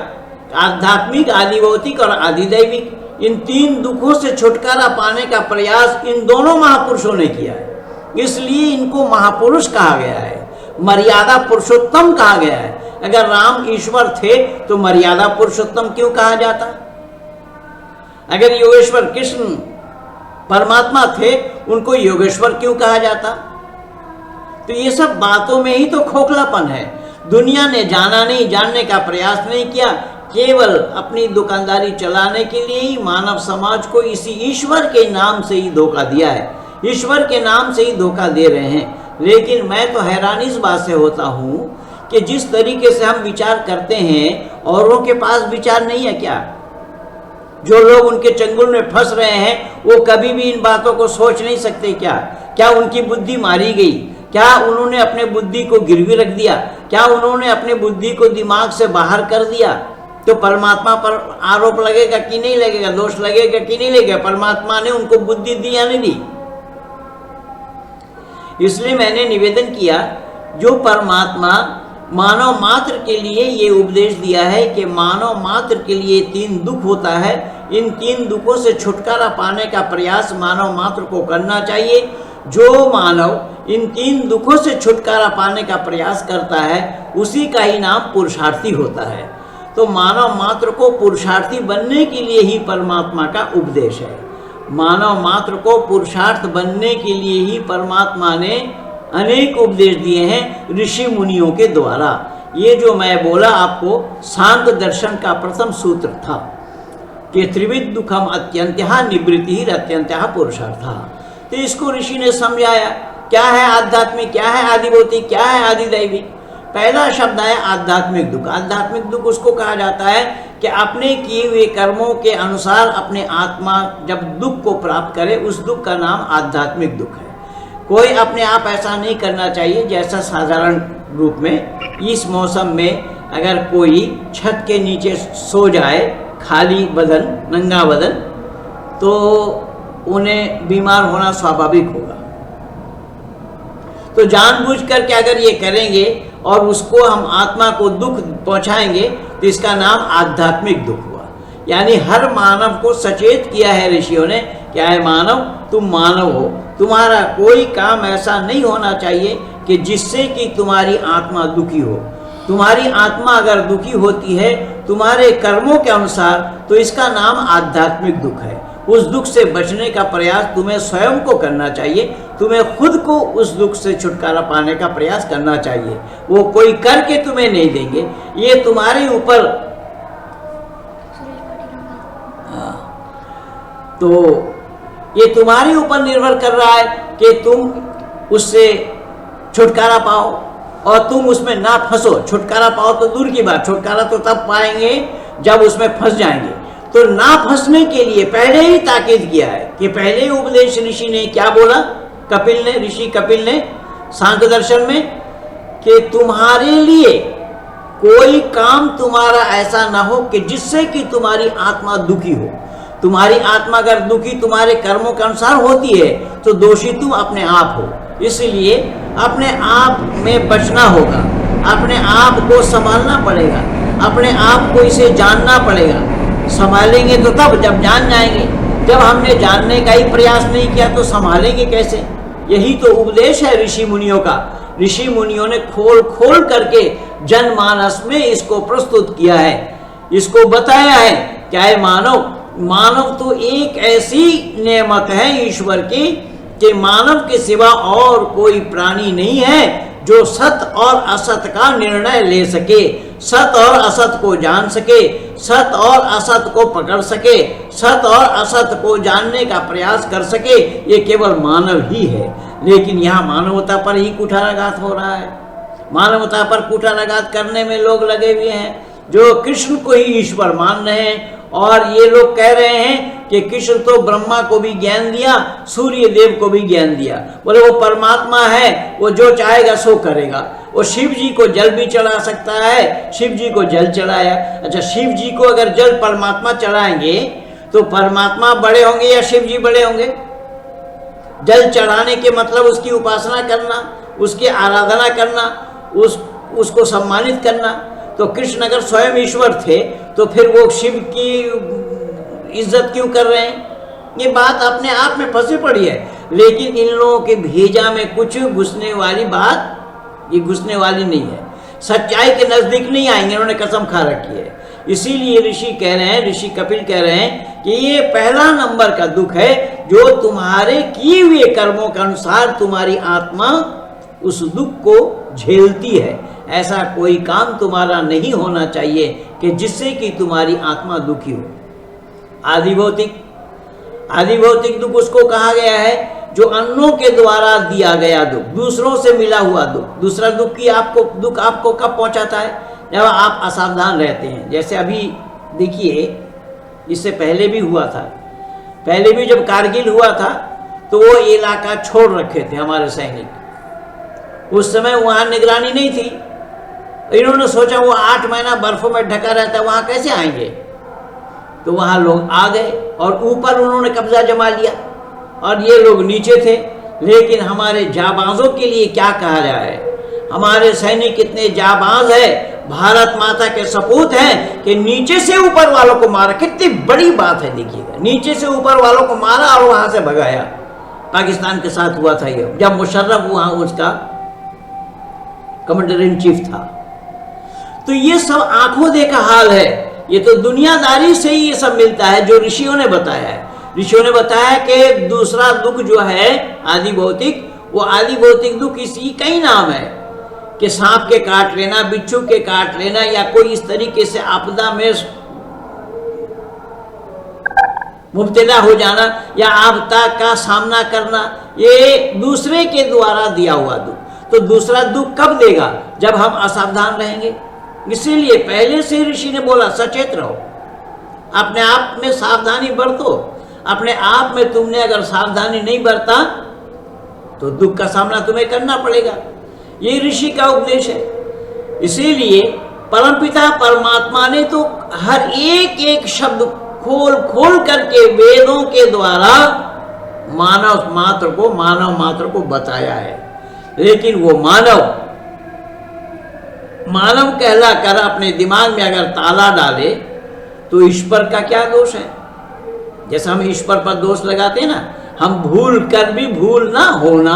आध्यात्मिक, आदि भौतिक और आदि दैविक, इन 3 दुखों से छुटकारा पाने का प्रयास इन दोनों महापुरुषों ने किया है। इसलिए इनको महापुरुष कहा गया है, मर्यादा पुरुषोत्तम कहा गया है। अगर राम ईश्वर थे तो मर्यादा पुरुषोत्तम क्यों कहा जाता? अगर योगेश्वर कृष्ण परमात्मा थे, उनको योगेश्वर क्यों कहा जाता? तो ये सब बातों में ही तो खोखलापन है। दुनिया ने जाना नहीं, जानने का प्रयास नहीं किया, केवल अपनी दुकानदारी चलाने के लिए ही मानव समाज को इसी ईश्वर के नाम से ही धोखा दिया है, ईश्वर के नाम से ही धोखा दे रहे हैं। लेकिन मैं तो हैरान इस बात से होता हूँ कि जिस तरीके से हम विचार करते हैं, औरों के पास विचार नहीं है क्या? जो लोग उनके चंगुल में फंस रहे हैं, वो कभी भी इन बातों को सोच नहीं सकते क्या? क्या उनकी बुद्धि मारी गई? क्या उन्होंने अपने बुद्धि को गिरवी रख दिया? क्या उन्होंने अपने बुद्धि को दिमाग से बाहर कर दिया? तो परमात्मा पर आरोप लगेगा कि नहीं लगेगा, दोष लगेगा कि नहीं लगेगा? परमात्मा ने उनको बुद्धि दी या नहीं दी? इसलिए मैंने निवेदन किया, जो परमात्मा मानव मात्र के लिए ये उपदेश दिया है कि मानव मात्र के लिए 3 दुख होता है, इन 3 दुखों से छुटकारा पाने का प्रयास मानव मात्र को करना चाहिए। जो मानव इन 3 दुखों से छुटकारा पाने का प्रयास करता है, उसी का ही नाम पुरुषार्थी होता है। तो मानव मात्र को पुरुषार्थी बनने के लिए ही परमात्मा का उपदेश है। मानव मात्र को पुरुषार्थ बनने के लिए ही परमात्मा ने अनेक उपदेश दिए हैं ऋषि मुनियों के द्वारा। ये जो मैं बोला आपको, सांख्य दर्शन का प्रथम सूत्र था कि त्रिविध दुखम अत्यंत्य निवृत्ति अत्यंत्य पुरुषार्थ। तो इसको ऋषि ने समझाया, क्या है आध्यात्मिक, क्या है आदि भौतिक, क्या है आदि दैविक। पहला शब्द है आध्यात्मिक दुख। आध्यात्मिक दुख उसको कहा जाता है कि अपने किए हुए कर्मों के अनुसार अपने आत्मा जब दुख को प्राप्त करे, उस दुख का नाम आध्यात्मिक दुख है। कोई अपने आप ऐसा नहीं करना चाहिए जैसा साधारण रूप में इस मौसम में अगर कोई छत के नीचे सो जाए खाली बदन, नंगा बदन, तो उन्हें बीमार होना स्वाभाविक होगा। तो जानबूझ करके अगर ये करेंगे और उसको हम आत्मा को दुख पहुंचाएंगे तो इसका नाम आध्यात्मिक दुख हुआ। यानी हर मानव को सचेत किया है ऋषियों ने, क्या है मानव, तुम मानव हो, तुम्हारा कोई काम ऐसा नहीं होना चाहिए कि जिससे कि तुम्हारी आत्मा दुखी हो। तुम्हारी आत्मा अगर दुखी होती है तुम्हारे कर्मों के अनुसार तो इसका नाम आध्यात्मिक दुख है। उस दुख से बचने का प्रयास तुम्हें स्वयं को करना चाहिए, तुम्हें खुद को उस दुख से छुटकारा पाने का प्रयास करना चाहिए। वो कोई करके तुम्हें नहीं देंगे, ये तुम्हारे ऊपर। तो ये तुम्हारे ऊपर निर्भर कर रहा है कि तुम उससे छुटकारा पाओ और तुम उसमें ना फंसो। छुटकारा पाओ तो दूर की बात, छुटकारा तो तब पाएंगे जब उसमें फंस जाएंगे। तो ना फंसने के लिए पहले ही ताकीद किया है कि पहले ही उपदेश ऋषि ने क्या बोला, कपिल ने, ऋषि कपिल ने सांख्य दर्शन में, कि तुम्हारे लिए कोई काम तुम्हारा ऐसा ना हो कि जिससे कि तुम्हारी आत्मा दुखी हो। तुम्हारी आत्मा अगर दुखी तुम्हारे कर्मों के अनुसार होती है तो दोषी तुम अपने आप हो। इसलिए अपने आप में बचना होगा, अपने आप को संभालना पड़ेगा, अपने आप को इसे जानना पड़ेगा। संभालेंगे तो तब जब जान जाएंगे, जब हमने जानने का ही प्रयास नहीं किया तो संभालेंगे कैसे। यही तो उपदेश है ऋषि मुनियों का। ऋषि मुनियों ने खोल खोल करके जनमानस में इसको प्रस्तुत किया है, इसको बताया है। क्या है मानव, मानव तो एक ऐसी नेमत है ईश्वर की कि मानव के सिवा और कोई प्राणी नहीं है जो सत और असत का निर्णय ले सके, सत और असत को जान सके, सत और असत को पकड़ सके, सत और असत को जानने का प्रयास कर सके। ये केवल मानव ही है। लेकिन यहाँ मानवता पर ही कुठाराघात हो रहा है। मानवता पर कुठाराघात करने में लोग लगे हुए हैं, जो कृष्ण को ही ईश्वर मान रहे हैं। और ये लोग कह रहे हैं कि कृष्ण तो ब्रह्मा को भी ज्ञान दिया, सूर्य देव को भी ज्ञान दिया। बोले वो परमात्मा है, वो जो चाहेगा सो करेगा। वो शिव जी को जल भी चढ़ा सकता है, शिव जी को जल चढ़ाया। अच्छा, शिव जी को अगर जल परमात्मा चढ़ाएंगे तो परमात्मा बड़े होंगे या शिव जी बड़े होंगे? जल चढ़ाने के मतलब उसकी उपासना करना, उसकी आराधना करना, उसको सम्मानित करना। तो कृष्ण अगर स्वयं ईश्वर थे तो फिर वो शिव की इज्जत क्यों कर रहे हैं? ये बात अपने आप में फंसी पड़ी है। लेकिन इन लोगों के भेजा में कुछ घुसने वाली बात, ये घुसने वाली नहीं है। सच्चाई के नजदीक नहीं आएंगे, इन्होंने कसम खा रखी है। इसीलिए ऋषि कह रहे हैं, ऋषि कपिल कह रहे हैं कि ये पहला नंबर का दुख है जो तुम्हारे किए हुए कर्मों के अनुसार तुम्हारी आत्मा उस दुख को झेलती है। ऐसा कोई काम तुम्हारा नहीं होना चाहिए कि जिससे कि तुम्हारी आत्मा दुखी हो। आदिभौतिक दुख उसको कहा गया है जो अन्यों के द्वारा दिया गया दुख, दूसरों से मिला हुआ दुख। दूसरा दुख आपको कब पहुंचाता है? जब आप असावधान रहते हैं। जैसे अभी देखिए, इससे पहले भी हुआ था, पहले भी जब कारगिल हुआ था तो वो इलाका छोड़ रखे थे हमारे सैनिक। उस समय वहाँ निगरानी नहीं थी। इन्होंने सोचा वो 8 महीना बर्फों में ढका रहता है, वहाँ कैसे आएंगे? तो वहाँ लोग आ गए और ऊपर उन्होंने कब्जा जमा लिया और ये लोग नीचे थे। लेकिन हमारे जाबाजों के लिए क्या कहा जाए, हमारे सैनिक इतने जाबाज है, भारत माता के सपूत हैं कि नीचे से ऊपर वालों को मारा। कितनी बड़ी बात है देखिएगा, नीचे से ऊपर वालों को मारा और वहां से भगाया। पाकिस्तान के साथ हुआ था ये, जब मुशर्रफ वहां उसका कमांडर इन चीफ था। तो ये सब आंखों देखा हाल है। ये तो दुनियादारी से ही ये सब मिलता है जो ऋषियों ने बताया है। ऋषियों ने बताया कि दूसरा दुख जो है आदि भौतिक, वो आदि भौतिक दुख इसी का ही नाम है कि सांप के काट लेना, बिच्छू के काट लेना, या कोई इस तरीके से आपदा में मुब्तला हो जाना या आपदा का सामना करना, ये दूसरे के द्वारा दिया हुआ दुख। तो दूसरा दुख कब देगा? जब हम असावधान रहेंगे। इसीलिए पहले से ऋषि ने बोला सचेत रहो, अपने आप में सावधानी बरतो। अपने आप में तुमने अगर सावधानी नहीं बरता तो दुख का सामना तुम्हें करना पड़ेगा। ये ऋषि का उपदेश है। इसीलिए परमपिता परमात्मा ने तो हर एक एक शब्द खोल खोल करके वेदों के द्वारा मानव मात्र को बताया है। लेकिन वो मानव मानव कहलाकर अपने दिमाग में अगर ताला डाले तो ईश्वर का क्या दोष है? जैसा हम ईश्वर पर दोष लगाते हैं ना, हम भूल कर भी भूल ना होना,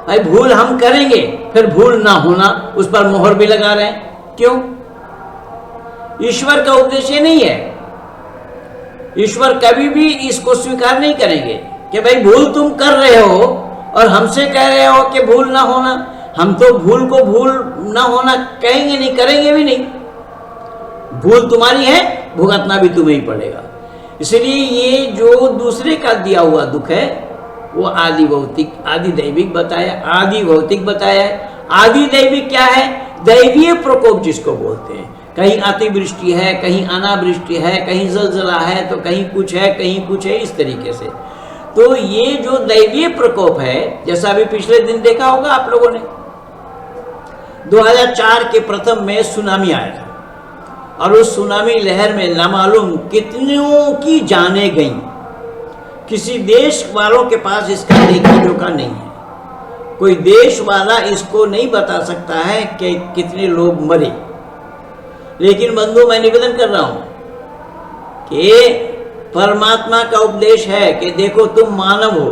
भाई भूल हम करेंगे फिर भूल ना होना, उस पर मोहर भी लगा रहे हैं। क्यों? ईश्वर का उद्देश्य नहीं है। ईश्वर कभी भी इसको स्वीकार नहीं करेंगे कि भाई भूल तुम कर रहे हो और हमसे कह रहे हो कि भूल ना होना। हम तो भूल को भूल ना होना कहेंगे नहीं, करेंगे भी नहीं। भूल तुम्हारी है, भुगतना भी तुम्हें ही पड़ेगा। इसलिए ये जो दूसरे का दिया हुआ दुख है वो आदि भौतिक, आदि दैविक बताया, आदि भौतिक बताया है। आदि दैविक क्या है? दैवीय प्रकोप जिसको बोलते हैं। कहीं अतिवृष्टि है, कहीं अनावृष्टि है, कहीं जलजला है, तो कहीं कुछ है, कहीं कुछ है, इस तरीके से। तो ये जो दैवीय प्रकोप है, जैसा अभी पिछले दिन देखा होगा आप लोगों ने, 2004 के प्रथम में सुनामी आया था और उस सुनामी लहर में न मालूम कितनों की जानें गईं। किसी देश वालों के पास इसका लेखा जोखा नहीं है। कोई देश वाला इसको नहीं बता सकता है कि कितने लोग मरे। लेकिन बंधु, मैं निवेदन कर रहा हूं कि परमात्मा का उपदेश है कि देखो तुम मानव हो,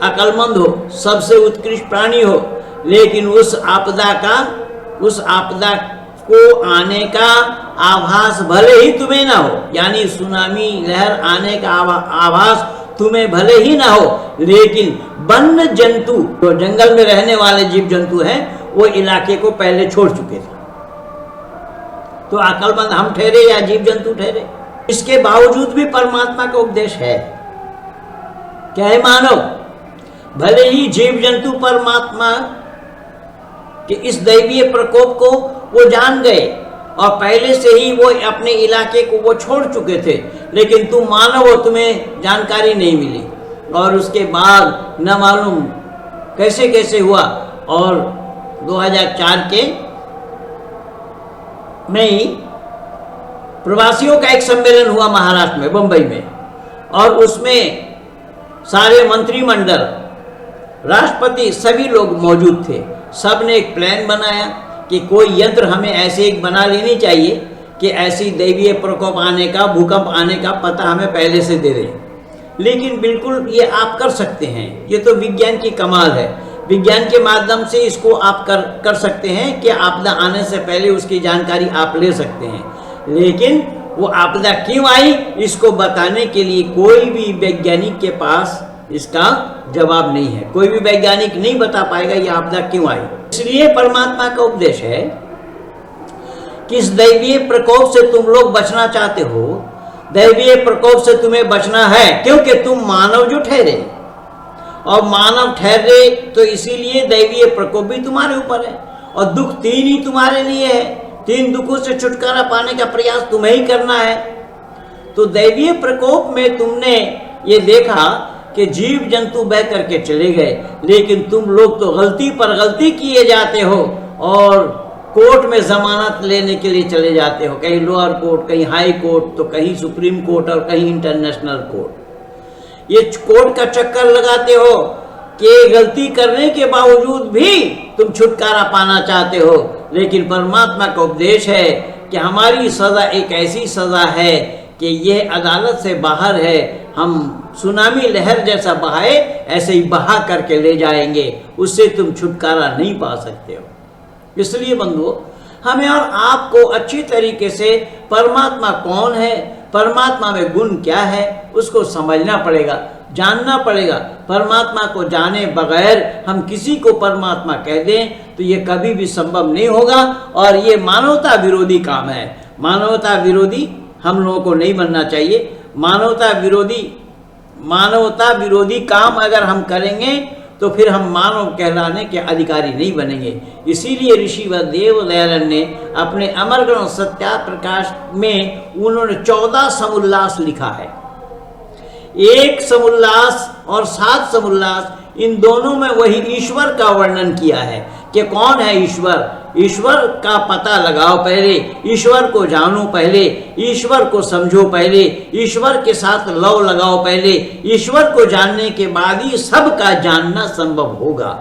अक्लमंद हो, सबसे उत्कृष्ट प्राणी हो, लेकिन उस आपदा को आने का आभास भले ही तुम्हें ना हो, यानी सुनामी लहर आने का आभास तुम्हें भले ही ना हो, लेकिन वन्य जंतु जो जंगल में रहने वाले जीव जंतु हैं वो इलाके को पहले छोड़ चुके थे। तो अक्लमंद हम ठहरे या जीव जंतु ठहरे? इसके बावजूद भी परमात्मा का उपदेश है। क्या है? मानव, भले ही जीव जंतु परमात्मा के इस दैवीय प्रकोप को वो जान गए और पहले से ही वो अपने इलाके को वो छोड़ चुके थे, लेकिन तुम मानव हो, तुम्हें जानकारी नहीं मिली और उसके बाद न मालूम कैसे कैसे हुआ। और 2004 के में ही प्रवासियों का एक सम्मेलन हुआ महाराष्ट्र में, बंबई में, और उसमें सारे मंत्रिमंडल, राष्ट्रपति, सभी लोग मौजूद थे। सब ने एक प्लान बनाया कि कोई यंत्र हमें ऐसे एक बना लेनी चाहिए कि ऐसी दैवीय प्रकोप आने का, भूकंप आने का पता हमें पहले से दे दें। लेकिन बिल्कुल ये आप कर सकते हैं, ये तो विज्ञान की कमाल है। विज्ञान के माध्यम से इसको आप कर सकते हैं कि आपदा आने से पहले उसकी जानकारी आप ले सकते हैं। लेकिन वो आपदा क्यों आई, इसको बताने के लिए कोई भी वैज्ञानिक के पास इसका जवाब नहीं है। कोई भी वैज्ञानिक नहीं बता पाएगा ये आपदा क्यों आई। इसलिए परमात्मा का उपदेश है कि इस दैवीय प्रकोप से तुम लोग बचना चाहते हो, दैवीय प्रकोप से तुम्हें बचना है, क्योंकि तुम मानव जो ठहरे, और मानव ठहरे तो इसीलिए दैवीय प्रकोप भी तुम्हारे ऊपर है। और दुख 3 ही तुम्हारे लिए है, 3 दुखों से छुटकारा पाने का प्रयास तुम्हें ही करना है। तो दैवीय प्रकोप में तुमने ये देखा कि जीव जंतु बह करके चले गए, लेकिन तुम लोग तो गलती पर गलती किए जाते हो और कोर्ट में जमानत लेने के लिए चले जाते हो, कहीं लोअर कोर्ट, कहीं हाई कोर्ट, तो कहीं सुप्रीम कोर्ट और कहीं इंटरनेशनल कोर्ट। ये कोर्ट का चक्कर लगाते हो कि गलती करने के बावजूद भी तुम छुटकारा पाना चाहते हो। लेकिन परमात्मा का उपदेश है कि हमारी सज़ा एक ऐसी सज़ा है कि यह अदालत से बाहर है। हम सुनामी लहर जैसा बहाए ऐसे ही बहा करके ले जाएंगे, उससे तुम छुटकारा नहीं पा सकते हो। इसलिए बंधुओं, हमें और आपको अच्छी तरीके से परमात्मा कौन है, परमात्मा में गुण क्या है, उसको समझना पड़ेगा, जानना पड़ेगा। परमात्मा को जाने बगैर हम किसी को परमात्मा कह दें तो ये कभी भी संभव नहीं होगा, और ये मानवता विरोधी काम है। मानवता विरोधी हम लोगों को नहीं बनना चाहिए। मानवता विरोधी काम अगर हम करेंगे तो फिर हम मानव कहलाने के अधिकारी नहीं बनेंगे। इसीलिए ऋषि व देव दयानंद ने अपने अमर ग्रंथ सत्याप्रकाश में उन्होंने 14 समुल्लास लिखा है। 1 समुल्लास और 7 समुल्लास, इन दोनों में वही ईश्वर का वर्णन किया है कि कौन है ईश्वर। ईश्वर का पता लगाओ पहले, ईश्वर को जानो पहले, ईश्वर को समझो पहले, ईश्वर के साथ लव लगाओ पहले। ईश्वर को जानने के बाद ही सबका जानना संभव होगा।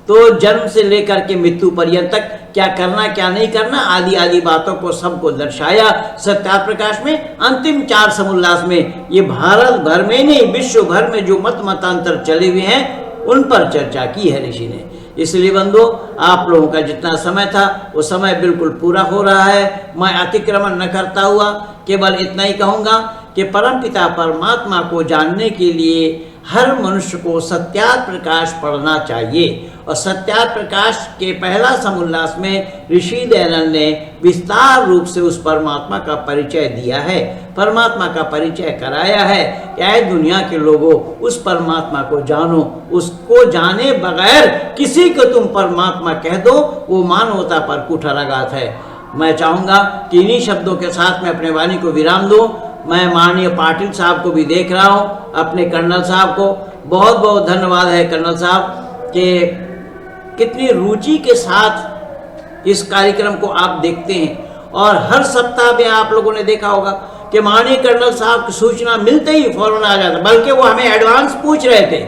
तो जन्म से लेकर के मृत्यु पर्यंत तक क्या करना क्या नहीं करना आदि आदि बातों को सबको दर्शाया सत्यार्थ प्रकाश में। अंतिम 4 समोल्लास में ये भारत भर में नहीं विश्व भर में जो मत मतांतर चले हुए हैं उन पर चर्चा की है ऋषि ने। इसलिए बंधु आप लोगों का जितना समय था वो समय बिल्कुल पूरा हो रहा है। मैं अतिक्रमण न करता हुआ केवल इतना ही कहूँगा कि परमपिता परमात्मा को जानने के लिए हर मनुष्य को सत्यार्थ प्रकाश पढ़ना चाहिए। और सत्यार्थ प्रकाश के पहला समोल्लास में ऋषि दयानंद ने विस्तार रूप से उस परमात्मा का परिचय दिया है, परमात्मा का परिचय कराया है। क्या दुनिया के लोगों उस परमात्मा को जानो, उसको जाने बगैर किसी को तुम परमात्मा कह दो वो मानवता पर कुठाराघात है। मैं चाहूँगा कि इन्हीं शब्दों के साथ मैं अपने वाणी को विराम दूँ। मैं माननीय पाटिल साहब को भी देख रहा हूँ, अपने कर्नल साहब को बहुत बहुत धन्यवाद है कर्नल साहब कि कितनी रुचि के साथ इस कार्यक्रम को आप देखते हैं। और हर सप्ताह में आप लोगों ने देखा होगा कि माननीय कर्नल साहब की सूचना मिलते ही फौरन आ जाता, बल्कि वो हमें एडवांस पूछ रहे थे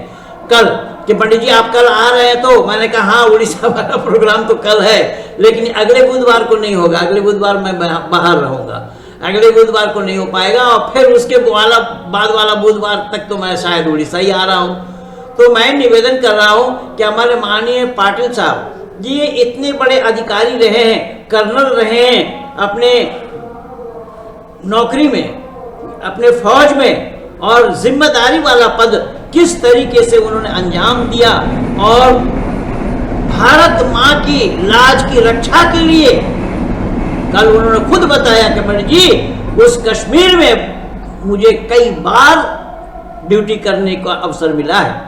कल कि पंडित जी आप कल आ रहे हैं। तो मैंने कहा हाँ उड़ीसा वाला प्रोग्राम तो कल है, लेकिन अगले बुधवार को नहीं होगा, अगले बुधवार मैं बाहर रहूँगा, अगले बुधवार को नहीं हो पाएगा। और फिर उसके बाद वाला बुधवार तक तो मैं शायद उड़ीसा ही आ रहा हूँ। तो मैं निवेदन कर रहा हूँ कि हमारे माननीय पाटिल साहब जी इतने बड़े अधिकारी रहे हैं, कर्नल रहे हैं अपने नौकरी में, अपने फौज में, और जिम्मेदारी वाला पद किस तरीके से उन्होंने अंजाम दिया और भारत माँ की लाज की रक्षा के लिए कल उन्होंने खुद बताया कि पंडित जी उस कश्मीर में मुझे कई बार ड्यूटी करने का अवसर मिला है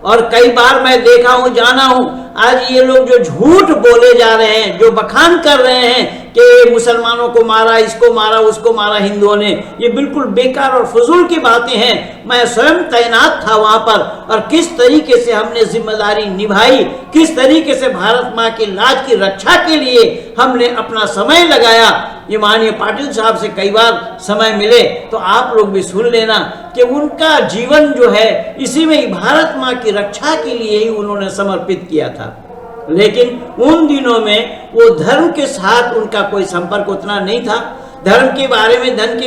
और कई बार मैं देखा हूँ, जाना हूँ। आज ये लोग जो झूठ बोले जा रहे हैं, जो बखान कर रहे हैं कि मुसलमानों को मारा, इसको मारा, उसको मारा हिंदुओं ने, ये बिल्कुल बेकार और फजूल की बातें हैं। मैं स्वयं तैनात था वहाँ पर और किस तरीके से हमने जिम्मेदारी निभाई, किस तरीके से भारत माँ की लाज की रक्षा के लिए हमने अपना समय लगाया। ये माननीय पाटिल साहब से कई बार समय मिले तो आप लोग भी सुन लेना कि उनका जीवन जो है इसी में ही भारत माँ की रक्षा के लिए ही उन्होंने समर्पित किया था। लेकिन उन दिनों में वो धर्म के साथ उनका कोई संपर्क उतना नहीं था, धर्म के बारे में धर्म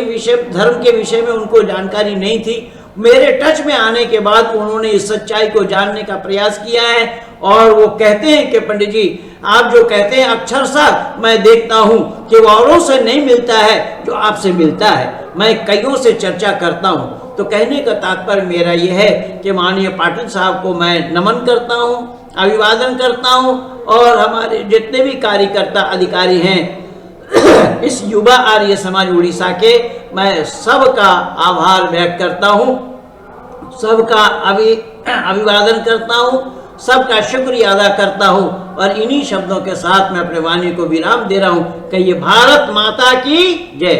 के विषय में उनको जानकारी नहीं थी। मेरे टच में आने के बाद उन्होंने इस सच्चाई को जानने का प्रयास किया है और वो कहते हैं कि पंडित जी आप जो कहते हैं अक्षरशः मैं देखता हूँ कि वो औरों से नहीं मिलता है जो आपसे मिलता है, मैं कईयों से चर्चा करता हूँ। तो कहने का तात्पर्य मेरा यह है कि माननीय पाटिल साहब को मैं नमन करता हूँ, अभिवादन करता हूँ और हमारे जितने भी कार्यकर्ता अधिकारी हैं इस युवा आर्य समाज उड़ीसा के, मैं सबका आभार व्यक्त करता हूँ, सबका अभिवादन करता हूँ, सबका शुक्रिया अदा करता हूँ। और इन्हीं शब्दों के साथ मैं अपने वाणी को विराम दे रहा हूँ कि ये भारत माता की जय।